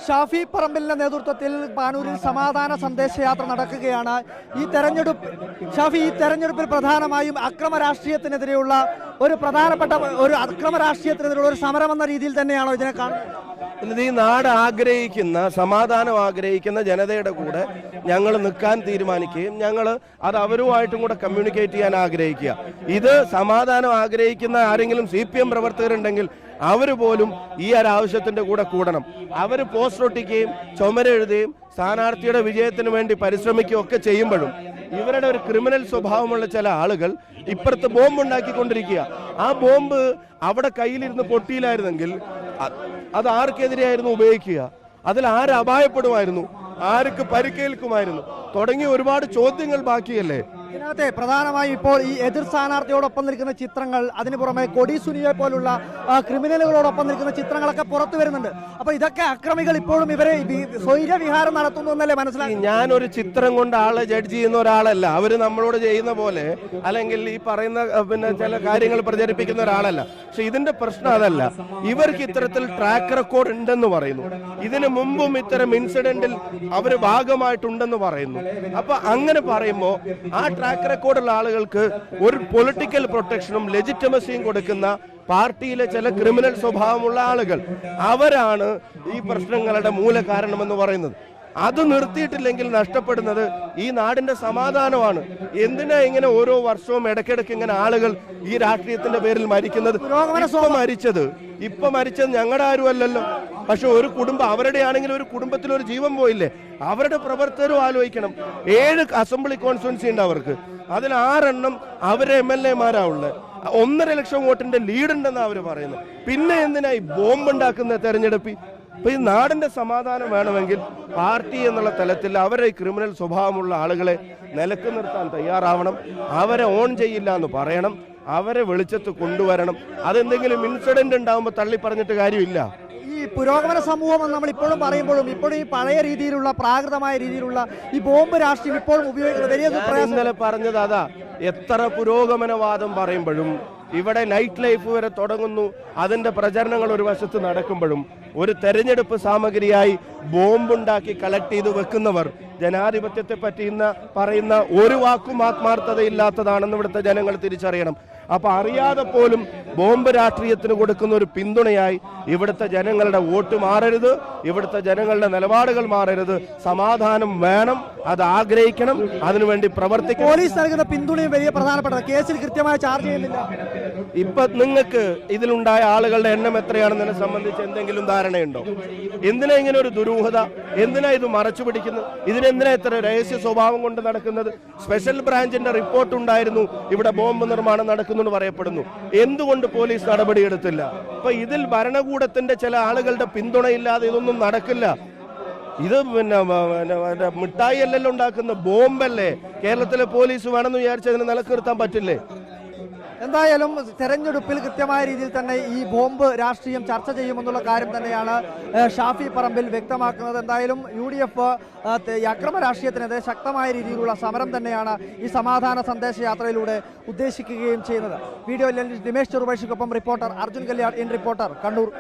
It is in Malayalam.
ഷാഫി പറമ്പിലിന്റെ നേതൃത്വത്തിൽ പാനൂരിൽ സമാധാന സന്ദേശയാത്ര നടക്കുകയാണ്. ഈ തെരഞ്ഞെടുപ്പിൽ പ്രധാനമായും അക്രമ രാഷ്ട്രീയത്തിനെതിരെയുള്ള ഒരു സമരം എന്ന രീതിയിൽ തന്നെയാണോ ഇതിനെ കാണുന്നത്? ഈ നാട് സമാധാനം ആഗ്രഹിക്കുന്ന ജനതയുടെ കൂടെ ഞങ്ങൾ നിൽക്കാൻ തീരുമാനിക്കുകയും ഞങ്ങൾ അത് അവരുമായിട്ടും കൂടെ കമ്മ്യൂണിക്കേറ്റ് ചെയ്യാൻ ആഗ്രഹിക്കുക. ഇത് സമാധാനം ആഗ്രഹിക്കുന്ന ആരെങ്കിലും CPM പ്രവർത്തകരുണ്ടെങ്കിൽ അവർ പോലും ഈ ഒരാവശ്യത്തിന്റെ കൂടെ കൂടണം. അവർ പോസ്റ്റർ ഒട്ടിക്കുകയും ചുമരെഴുതുകയും സ്ഥാനാർത്ഥിയുടെ വിജയത്തിന് വേണ്ടി പരിശ്രമിക്കുകയും ഒക്കെ ചെയ്യുമ്പോഴും ഇവരുടെ ഒരു ക്രിമിനൽ സ്വഭാവമുള്ള ചില ആളുകൾ ഇപ്പുറത്ത് ബോംബ് ഉണ്ടാക്കിക്കൊണ്ടിരിക്കുക. ആ ബോംബ് അവിടെ കയ്യിലിരുന്ന് പൊട്ടിയില്ലായിരുന്നെങ്കിൽ അത് ആർക്കെതിരെയായിരുന്നു ഉപയോഗിക്കുക? അതിൽ ആര് അപായപ്പെടുമായിരുന്നു? ആർക്ക് പരിക്കേൽക്കുമായിരുന്നു? തുടങ്ങിയ ഒരുപാട് ചോദ്യങ്ങൾ ബാക്കിയല്ലേ? ഇതിനകത്തെ പ്രധാനമായും ഇപ്പോൾ ഈ എതിർ സ്ഥാനാർത്ഥിയോടൊപ്പം നിൽക്കുന്ന ചിത്രങ്ങൾ, അതിന് പുറമെ കൊടി സുനിയെ പോലുള്ള ക്രിമിനലുകളോടൊപ്പം നിൽക്കുന്ന ചിത്രങ്ങളൊക്കെ പുറത്തു വരുന്നുണ്ട്. അപ്പൊ ഇതൊക്കെ അക്രമികൾ ഇപ്പോഴും ഇവരെ സ്വൈര്യവിഹാരം നടത്തുന്നു എന്നല്ലേ മനസ്സിലാക്കി? ഞാനൊരു ചിത്രം കൊണ്ട് ആളെ ജഡ്ജ് ചെയ്യുന്ന ഒരാളല്ല. അവര് നമ്മളോട് ചെയ്യുന്ന പോലെ അല്ലെങ്കിൽ ഈ പറയുന്ന ചില കാര്യങ്ങൾ പ്രചരിപ്പിക്കുന്ന ഒരാളല്ല. പക്ഷെ ഇതിന്റെ പ്രശ്നം അതല്ല. ഇവർക്ക് ഇത്തരത്തിൽ ട്രാക്ക് റെക്കോർഡ് ഉണ്ടെന്ന് പറയുന്നു. ഇതിനു മുമ്പും ഇത്തരം ഇൻസിഡന്റിൽ അവര് ഭാഗമായിട്ടുണ്ടെന്ന് പറയുന്നു. അപ്പൊ അങ്ങനെ പറയുമ്പോ ആ ട്രാക്ക് റെക്കോർഡുള്ള ആളുകൾക്ക് ഒരു പൊളിറ്റിക്കൽ പ്രൊട്ടക്ഷനും ലെജിറ്റിമസിയും കൊടുക്കുന്ന പാർട്ടിയിലെ ചില ക്രിമിനൽ സ്വഭാവമുള്ള ആളുകൾ അവരാണ് ഈ പ്രശ്നങ്ങളുടെ മൂല കാരണമെന്ന് പറയുന്നത്. അത് നിർത്തിയിട്ടില്ലെങ്കിൽ നഷ്ടപ്പെടുന്നത് ഈ നാടിന്റെ സമാധാനമാണ്. എന്തിനാ ഇങ്ങനെ ഓരോ വർഷവും ഇടയ്ക്കിടയ്ക്ക് ഇങ്ങനെ ആളുകൾ ഈ രാഷ്ട്രീയത്തിന്റെ പേരിൽ മരിക്കുന്നത്? ഇപ്പൊ മരിച്ചത് ഞങ്ങളുടെ ആരും അല്ലല്ലോ. പക്ഷെ ഒരു കുടുംബം അവരുടെ ആണെങ്കിൽ ഒരു കുടുംബത്തിൽ ഒരു ജീവൻ പോയില്ലേ? അവരുടെ പ്രവർത്തകരും ആലോചിക്കണം. 7 അസംബ്ലി കോൺസ്റ്റിറ്റ്യുവൻസി ഉണ്ട് അവർക്ക്. അതിൽ 6 എണ്ണം അവരെ MLA ഉള്ളത്. 1.5 ലക്ഷം വോട്ടിന്റെ ലീഡ് ഉണ്ടെന്ന് അവർ പറയുന്നു. പിന്നെ എന്തിനാ ഈ ബോംബ് ഉണ്ടാക്കുന്ന തെരഞ്ഞെടുപ്പ്? അപ്പൊ ഈ നാടിന്റെ സമാധാനം വേണമെങ്കിൽ പാർട്ടി എന്നുള്ള തലത്തിൽ അവരെ ക്രിമിനൽ സ്വഭാവമുള്ള ആളുകളെ നിലക്ക് നിർത്താൻ തയ്യാറാവണം. അവരെ ഓൺ ചെയ്യില്ല എന്ന് പറയണം. അവരെ വെളിച്ചത്ത് കൊണ്ടുവരണം. അതെന്തെങ്കിലും ഇൻസിഡന്റ് ഉണ്ടാകുമ്പോൾ തള്ളി പറഞ്ഞിട്ട് കാര്യമില്ല. ഈ പുരോഗമന സമൂഹം എന്ന് നമ്മൾ ഇപ്പോഴും പറയുമ്പോഴും ഇപ്പോഴും ഈ പഴയ രീതിയിലുള്ള പ്രാകൃതമായ രീതിയിലുള്ള ഈ ബോംബ് രാഷ്ട്രീയം ഇപ്പോഴും ഉപയോഗിക്കുന്നത് വലിയ ഇന്നലെ പറഞ്ഞത് അതാ. എത്ര പുരോഗമനവാദം പറയുമ്പോഴും ഇവിടെ നൈറ്റ് ലൈഫ് വരെ തുടങ്ങുന്നു. അതിന്റെ പ്രചരണങ്ങൾ ഒരു വശത്ത് നടക്കുമ്പോഴും ഒരു തെരഞ്ഞെടുപ്പ് സാമഗ്രിയായി ബോംബുണ്ടാക്കി കളക്ട് ചെയ്ത് വെക്കുന്നവർ ജനാധിപത്യത്തെ പറ്റി പറയുന്ന ഒരു വാക്കും ആത്മാർത്ഥതയില്ലാത്തതാണെന്ന് ഇവിടുത്തെ ജനങ്ങൾ തിരിച്ചറിയണം. അപ്പൊ അറിയാതെ പോലും ബോംബ് രാഷ്ട്രീയത്തിന് കൊടുക്കുന്ന ഒരു പിന്തുണയായി ഇവിടുത്തെ ജനങ്ങളുടെ വോട്ട് മാറരുത്. ഇവിടുത്തെ ജനങ്ങളുടെ നിലപാടുകൾ മാറരുത്. സമാധാനം വേണം, അത് ആഗ്രഹിക്കണം, അതിനുവേണ്ടി പ്രവർത്തിക്കണം. പോലീസ് നൽകുന്ന പിന്തുണയും വലിയ പ്രധാനപ്പെട്ട കേസിൽ കൃത്യമായി ചാർജ് ചെയ്യുന്നില്ല. ഇപ്പൊ നിങ്ങൾക്ക് ഇതിലുണ്ടായ ആളുകളുടെ എണ്ണം എത്രയാണെന്നതിനെ സംബന്ധിച്ച് എന്തെങ്കിലും ധാരണയുണ്ടോ? എന്തിനാ ഇങ്ങനെ ഒരു ദുരൂഹത? എന്തിനാ ഇത് മറച്ചു പിടിക്കുന്നത്? ഇതിനെന്തിനാ ഇത്ര രഹസ്യ സ്വഭാവം കൊണ്ട് നടക്കുന്നത്? സ്പെഷ്യൽ ബ്രാഞ്ചിന്റെ റിപ്പോർട്ട് ഉണ്ടായിരുന്നു ഇവിടെ ബോംബ് നിർമ്മാണം നടക്കുന്നു എന്ന് പറയപ്പെടുന്നു. എന്തുകൊണ്ട് പോലീസ് നടപടിയെടുത്തില്ല? അപ്പൊ ഇതിൽ ഭരണകൂടത്തിന്റെ ചില ആളുകളുടെ പിന്തുണയില്ലാതെ ഇതൊന്നും നടക്കില്ല. ഇത് മിഠായി അല്ലല്ലോ ഉണ്ടാക്കുന്ന, ബോംബല്ലേ. കേരളത്തിലെ പോലീസ് വേണമെന്ന് വിചാരിച്ചതിനെ നിലക്ക് നിർത്താൻ പറ്റില്ലേ? എന്തായാലും തെരഞ്ഞെടുപ്പിൽ കൃത്യമായ രീതിയിൽ തന്നെ ഈ ബോംബ് രാഷ്ട്രീയം ചർച്ച ചെയ്യുമെന്നുള്ള കാര്യം തന്നെയാണ് ഷാഫി പറമ്പിൽ വ്യക്തമാക്കുന്നത്. എന്തായാലും UDF അക്രമ രാഷ്ട്രീയത്തിനെതിരെ ശക്തമായ രീതിയിലുള്ള സമരം തന്നെയാണ് ഈ സമാധാന സന്ദേശയാത്രയിലൂടെ ഉദ്ദേശിക്കുകയും ചെയ്യുന്നത്. വീഡിയോ ദിനേശ് ചെറുപഴിക്കൊപ്പം reporter Arjun Kalyan, in reporter, Kannur.